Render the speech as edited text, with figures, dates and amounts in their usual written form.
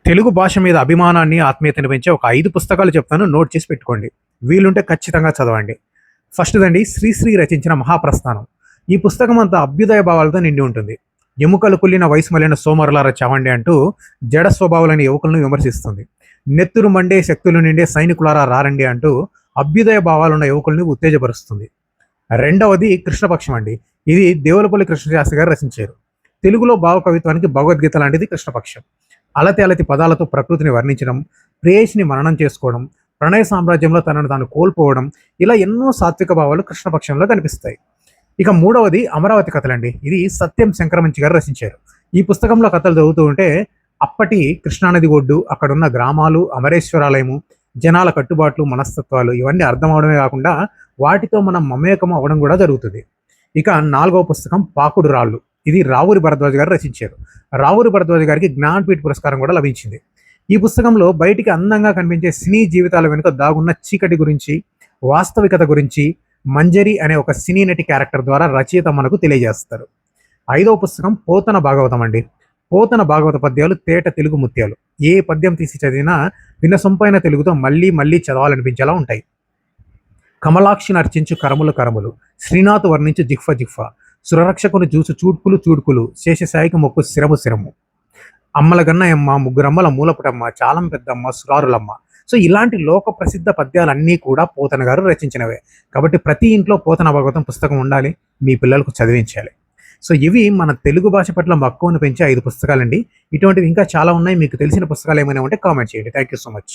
తెలుగు భాష మీద అభిమానాన్ని, ఆత్మీయతను పెంచే ఒక 5 పుస్తకాలు చెప్తాను. నోట్ చేసి పెట్టుకోండి. వీలుంటే ఖచ్చితంగా చదవండి. ఫస్ట్‌దండి శ్రీశ్రీ రచించిన 'మహాప్రస్థానం'. ఈ పుస్తకం అంతా అభ్యుదయ భావాలతో నిండి ఉంటుంది. ఎముకలు కుళ్ళిన వయసు మళ్ళిన సోమరులారా చావండి అంటూ జడ స్వభావాలైన యువకులను విమర్శిస్తుంది. నెత్తురు మండే శక్తులు నిండే సైనికులారా రారండి అంటూ అభ్యుదయ భావాలున్న యువకుల్ని ఉత్తేజపరుస్తుంది. రెండవది కృష్ణపక్షం అండి. ఇది దేవులపల్లి కృష్ణశాస్త్రి గారు రచించారు. తెలుగులో భావకవిత్వానికి భగవద్గీత లాంటిది కృష్ణపక్షం. అలతి అలతి పదాలతో ప్రకృతిని వర్ణించడం, ప్రేయసిని మననం చేసుకోవడం, ప్రణయ సామ్రాజ్యంలో తనను తాను కోల్పోవడం, ఇలా ఎన్నో సాత్విక భావాలు కృష్ణపక్షంలో కనిపిస్తాయి. ఇక మూడవది అమరావతి కథలండి. ఇది సత్యం శంకరమంచి గారు రచించారు. ఈ పుస్తకంలో కథలు చదువుతూ ఉంటే అప్పటి కృష్ణానది ఒడ్డు, అక్కడున్న గ్రామాలు, అమరేశ్వరాలయము, జనాల కట్టుబాట్లు, మనస్తత్వాలు ఇవన్నీ అర్థం అవడమే కాకుండా వాటితో మనం మమేకం అవ్వడం కూడా జరుగుతుంది. ఇక నాలుగవ పుస్తకం పాకుడు రాళ్ళు. ఇది రావూరి భరద్వాజ్ గారు రచించారు. రావూరి భరద్వాజ్ గారికి జ్ఞానపీఠ పురస్కారం కూడా లభించింది. ఈ పుస్తకంలో బయటికి అందంగా కనిపించే సినీ జీవితాల వెనుక దాగున్న చీకటి గురించి, వాస్తవికత గురించి మంజరి అనే ఒక సినీ నటి క్యారెక్టర్ ద్వారా రచయిత మనకు తెలియజేస్తారు. ఐదవ పుస్తకం పోతన భాగవతం అండి. పోతన భాగవత పద్యాలు తేట తెలుగు ముత్యాలు. ఏ పద్యం తీసి చదివినా వినసొంపైన తెలుగుతో మళ్ళీ మళ్ళీ చదవాలనిపించేలా ఉంటాయి. కమలాక్షిని అర్చించు కరములు కరములు, శ్రీనాథ్ వర్ణించు జిహ్వ జిహ్వ, సురరక్షకుని చూసు చూడ్పులు చూడ్కులు, శేషసాయికి మొక్కు శిరము శిరము, అమ్మల గన్నయమ్మ, ముగ్గురమ్మల మూలపుటమ్మ, చాలం పెద్దమ్మ, సురారులమ్మ. సో ఇలాంటి లోక ప్రసిద్ధ పద్యాలన్నీ కూడా పోతన గారు రచించినవే. కాబట్టి ప్రతి ఇంట్లో పోతన భాగవతం పుస్తకం ఉండాలి, మీ పిల్లలకు చదివించాలి. సో ఇవి మన తెలుగు భాష పట్ల మక్కువను పెంచే 5 పుస్తకాలండి. ఇటువంటివి ఇంకా చాలా ఉన్నాయి. మీకు తెలిసిన పుస్తకాలు ఏమైనా ఉంటే కామెంట్ చేయండి. Thank you so much.